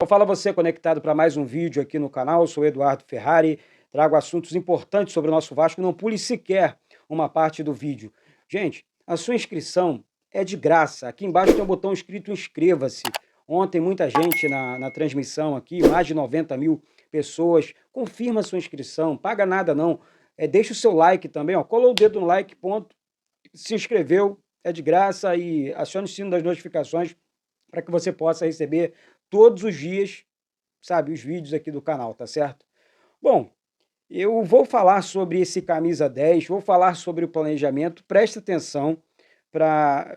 Fala você conectado para mais um vídeo aqui no canal, eu sou Eduardo Ferrari, trago assuntos importantes sobre o nosso Vasco, não pule sequer uma parte do vídeo. Gente, a sua inscrição é de graça, aqui embaixo tem um botão escrito inscreva-se. Ontem muita gente na transmissão aqui, mais de 90 mil pessoas, confirma a sua inscrição, paga nada não, deixa o seu like também, ó, colou o dedo no like, ponto, se inscreveu, é de graça e acione o sino das notificações para que você possa receber todos os dias, sabe, os vídeos aqui do canal, tá certo? Bom, eu vou falar sobre esse camisa 10, vou falar sobre o planejamento, presta atenção,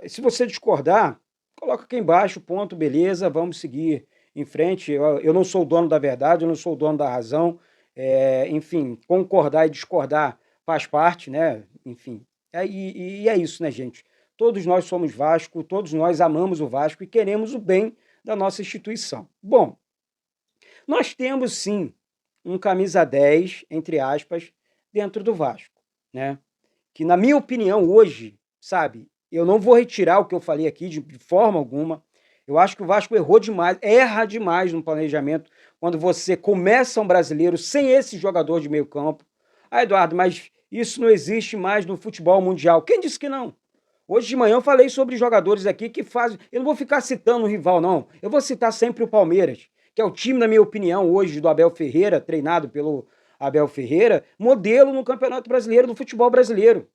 se você discordar, coloca aqui embaixo, ponto, beleza, vamos seguir em frente, eu não sou o dono da verdade, eu não sou o dono da razão, enfim, concordar e discordar faz parte, né, enfim, e é isso, né, gente? Todos nós somos Vasco, todos nós amamos o Vasco e queremos o bem da nossa instituição. Bom, nós temos sim um camisa 10, entre aspas, dentro do Vasco, né? Que na minha opinião hoje, sabe, eu não vou retirar o que eu falei aqui de forma alguma. Eu acho que o Vasco errou demais, erra demais no planejamento quando você começa um brasileiro sem esse jogador de meio campo. Ah, Eduardo, mas isso não existe mais no futebol mundial. Quem disse que não? Hoje de manhã eu falei sobre jogadores aqui que fazem... Eu não vou ficar citando o rival, não. Eu vou citar sempre o Palmeiras, que é o time, na minha opinião, hoje do Abel Ferreira, treinado pelo Abel Ferreira, modelo no Campeonato Brasileiro, do futebol brasileiro.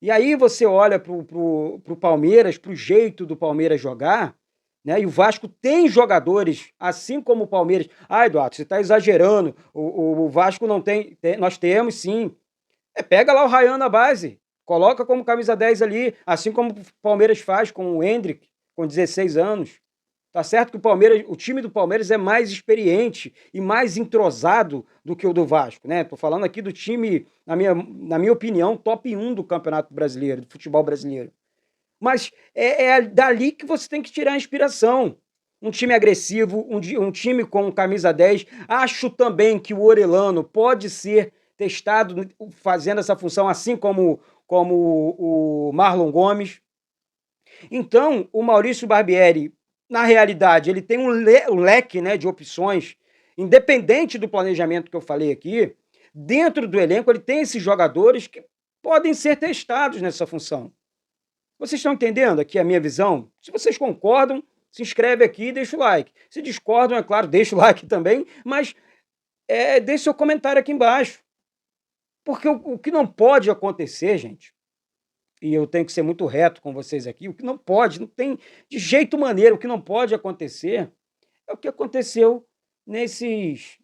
E aí você olha pro Palmeiras, pro jeito do Palmeiras jogar, né? E o Vasco tem jogadores, assim como o Palmeiras. Ah, Eduardo, você está exagerando. O Vasco não tem, nós temos sim. Pega lá o Ryan na base, coloca como camisa 10 ali, assim como o Palmeiras faz com o Endrick, com 16 anos. Tá certo que o time do Palmeiras é mais experiente e mais entrosado do que o do Vasco, né? Tô falando aqui do time, na minha opinião, top 1 do Campeonato Brasileiro, do futebol brasileiro. Mas é dali que você tem que tirar a inspiração. Um time agressivo, um time com camisa 10. Acho também que o Orelhano pode ser testado fazendo essa função, assim como o Marlon Gomes. Então, o Maurício Barbieri, na realidade, ele tem um leque, né, de opções, independente do planejamento que eu falei aqui. Dentro do elenco, ele tem esses jogadores que podem ser testados nessa função. Vocês estão entendendo aqui a minha visão? Se vocês concordam, se inscreve aqui e deixa o like. Se discordam, é claro, deixa o like também, mas deixe seu comentário aqui embaixo. Porque o que não pode acontecer, gente, e eu tenho que ser muito reto com vocês aqui, o que não pode, não tem de jeito maneiro, o que não pode acontecer é o que aconteceu nesses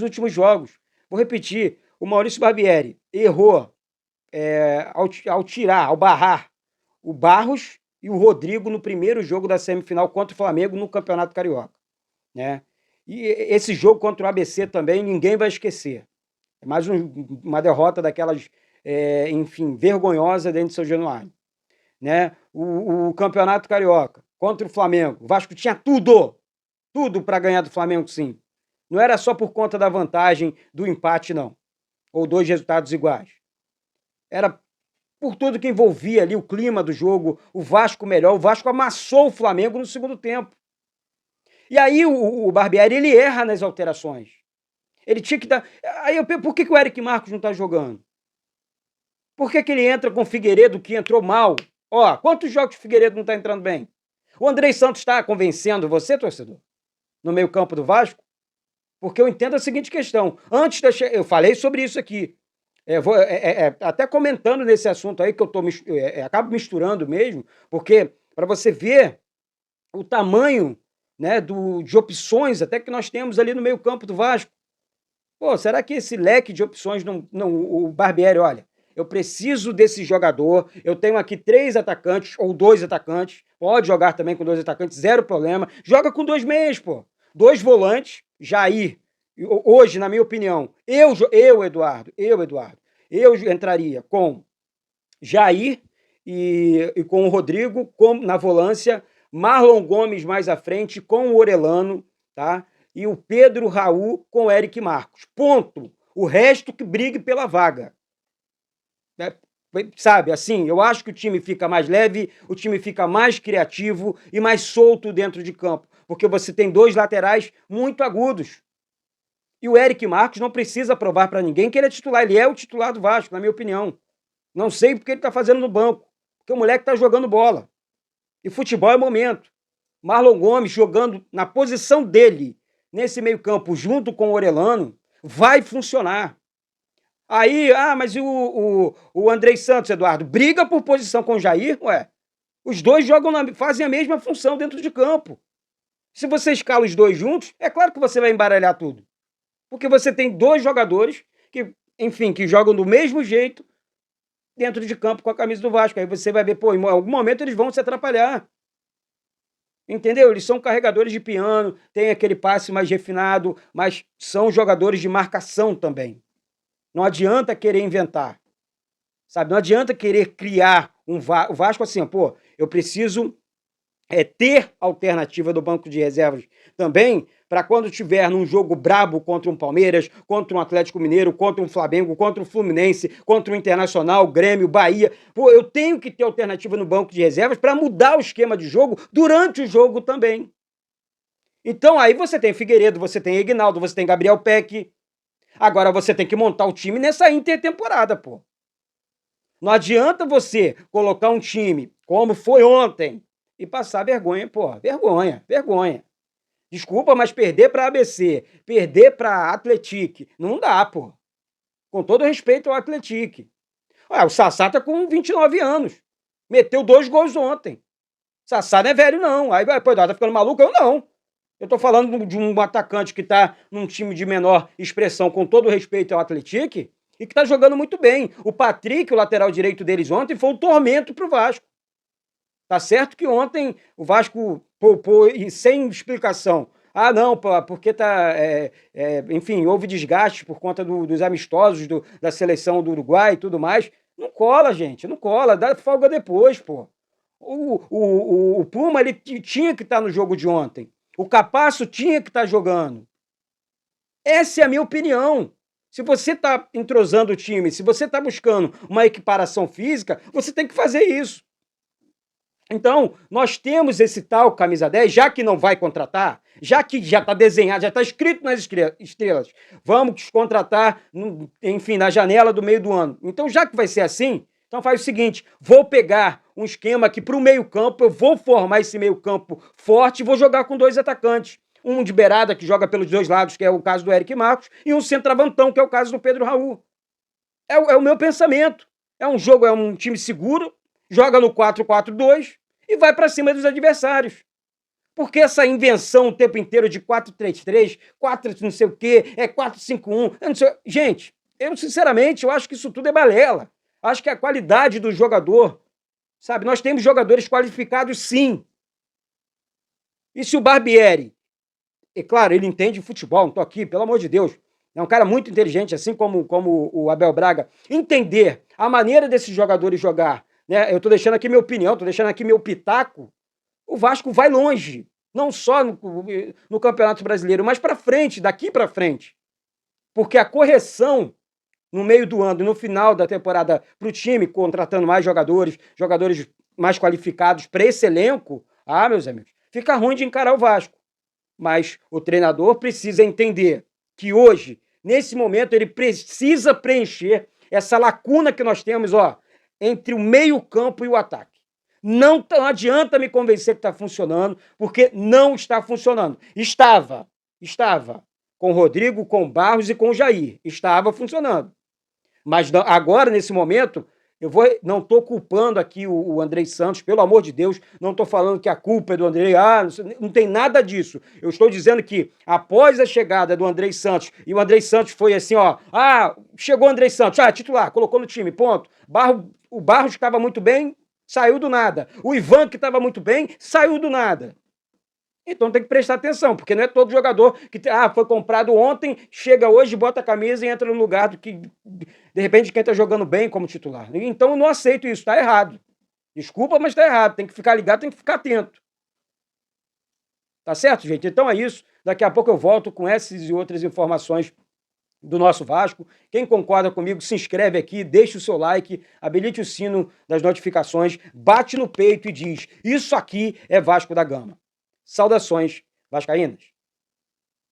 últimos jogos. Vou repetir, o Maurício Barbieri errou ao barrar o Barros e o Rodrigo no primeiro jogo da semifinal contra o Flamengo no Campeonato Carioca, né? E esse jogo contra o ABC também ninguém vai esquecer. É mais uma derrota daquelas, enfim, vergonhosa dentro de São Januário, né? O Campeonato Carioca contra o Flamengo, o Vasco tinha tudo para ganhar do Flamengo, sim. Não era só por conta da vantagem do empate, não, ou dois resultados iguais. Era por tudo que envolvia ali o clima do jogo, o Vasco melhor, o Vasco amassou o Flamengo no segundo tempo. E aí o Barbieri, ele erra nas alterações. Ele tinha que dar... Aí por que o Eric Marcos não tá jogando? Por que ele entra com o Figueiredo, que entrou mal? Ó, quantos jogos o Figueiredo não tá entrando bem? O Andrei Santos está convencendo você, torcedor? No meio campo do Vasco? Porque eu entendo a seguinte questão. Eu falei sobre isso aqui. Até comentando nesse assunto aí, que eu acabo misturando mesmo, porque para você ver o tamanho, né, de opções até que nós temos ali no meio campo do Vasco. Pô, será que esse leque de opções o Barbieri, olha, eu preciso desse jogador, eu tenho aqui 3 atacantes ou 2 atacantes, pode jogar também com 2 atacantes, zero problema, joga com 2 meias, pô, 2 volantes, Jair, hoje, na minha opinião, Eduardo, eu entraria com Jair e com o Rodrigo na volância, Marlon Gomes mais à frente com o Orelhano, tá? E o Pedro Raul com o Eric Marcos. Ponto. O resto que brigue pela vaga. Sabe, assim, eu acho que o time fica mais leve, o time fica mais criativo e mais solto dentro de campo. porque você tem dois laterais muito agudos. E o Eric Marcos não precisa provar para ninguém que ele é titular. Ele é o titular do Vasco, na minha opinião. Não sei porque ele está fazendo no banco, porque o moleque está jogando bola. E futebol é momento. Marlon Gomes jogando na posição dele, nesse meio campo, junto com o Orelhano, vai funcionar. Aí, mas e o Andrei Santos, Eduardo, briga por posição com o Jair? Ué, os dois fazem a mesma função dentro de campo. Se você escala os dois juntos, é claro que você vai embaralhar tudo. Porque você tem dois jogadores que, enfim, que jogam do mesmo jeito dentro de campo com a camisa do Vasco. Aí você vai ver, pô, em algum momento eles vão se atrapalhar. Entendeu? Eles são carregadores de piano, tem aquele passe mais refinado, mas são jogadores de marcação também. Não adianta querer inventar, sabe? Não adianta querer criar o Vasco assim, pô, eu preciso ter alternativa do banco de reservas também, para quando tiver num jogo brabo contra um Palmeiras, contra um Atlético Mineiro, contra um Flamengo, contra um Fluminense, contra um Internacional, Grêmio, Bahia. Pô, eu tenho que ter alternativa no banco de reservas para mudar o esquema de jogo durante o jogo também. Então aí você tem Figueiredo, você tem Ignaldo, você tem Gabriel Peck. Agora você tem que montar o time nessa intertemporada, pô. Não adianta você colocar um time como foi ontem e passar vergonha, pô. Vergonha. Desculpa, mas perder para ABC, perder para Atlético, não dá, pô. Com todo respeito ao Atlético. O Sassá tá com 29 anos. Meteu 2 gols ontem. Sassá não é velho, não. Aí, pô, tá ficando maluco? Eu não. Eu tô falando de um atacante que tá num time de menor expressão, com todo respeito ao Atlético, e que tá jogando muito bem. O Patrick, o lateral direito deles ontem, foi um tormento pro Vasco. Tá certo que ontem o Vasco poupou e sem explicação. Não, porque tá. Enfim, houve desgaste por conta dos amistosos da seleção do Uruguai e tudo mais. Não cola, gente, não cola, dá folga depois, pô. O Puma, ele tinha que estar no jogo de ontem. O Capasso tinha que estar jogando. Essa é a minha opinião. Se você está entrosando o time, se você está buscando uma equiparação física, você tem que fazer isso. Então, nós temos esse tal camisa 10, já que não vai contratar, já que já está desenhado, já está escrito nas estrelas, vamos contratar, enfim, na janela do meio do ano. Então, já que vai ser assim, então faz o seguinte, vou pegar um esquema aqui para o meio campo, eu vou formar esse meio campo forte e vou jogar com 2 atacantes. Um de beirada, que joga pelos 2 lados, que é o caso do Eric Marcos, e um centroavantão, que é o caso do Pedro Raul. É o meu pensamento. É um jogo, é um time seguro, joga no 4-4-2 e vai para cima dos adversários. Porque essa invenção o tempo inteiro de 4-3-3, 4 não sei o quê, 4-5-1, eu não sei... Gente, eu sinceramente, eu acho que isso tudo é balela. Acho que a qualidade do jogador, sabe? Nós temos jogadores qualificados, sim. E se o Barbieri, é claro, ele entende futebol, não tô aqui, pelo amor de Deus, é um cara muito inteligente, assim como o Abel Braga, entender a maneira desses jogadores jogar, né? Eu tô deixando aqui minha opinião, tô deixando aqui meu pitaco. O Vasco vai longe, não só no Campeonato Brasileiro, mas para frente, daqui para frente. Porque a correção no meio do ano e no final da temporada para o time, contratando mais jogadores mais qualificados para esse elenco, meus amigos, fica ruim de encarar o Vasco. Mas o treinador precisa entender que hoje, nesse momento, ele precisa preencher essa lacuna que nós temos, entre o meio-campo e o ataque. Não adianta me convencer que está funcionando, porque não está funcionando. Estava com o Rodrigo, com o Barros e com o Jair. Estava funcionando. Mas agora, nesse momento, não estou culpando aqui o Andrei Santos, pelo amor de Deus, não estou falando que a culpa é do Andrei, não tem nada disso. Eu estou dizendo que após a chegada do Andrei Santos, e o Andrei Santos foi assim, chegou o Andrei Santos, titular, colocou no time, ponto. O Barros estava muito bem, saiu do nada. O Ivan, que estava muito bem, saiu do nada. Então tem que prestar atenção, porque não é todo jogador que foi comprado ontem, chega hoje, bota a camisa e entra no lugar do que, de repente, quem está jogando bem como titular. Então eu não aceito isso, está errado. Desculpa, mas está errado. Tem que ficar ligado, tem que ficar atento. Tá certo, gente? Então é isso. Daqui a pouco eu volto com essas e outras informações do nosso Vasco. Quem concorda comigo, se inscreve aqui, deixa o seu like, habilite o sino das notificações, bate no peito e diz: isso aqui é Vasco da Gama. Saudações vascaínas?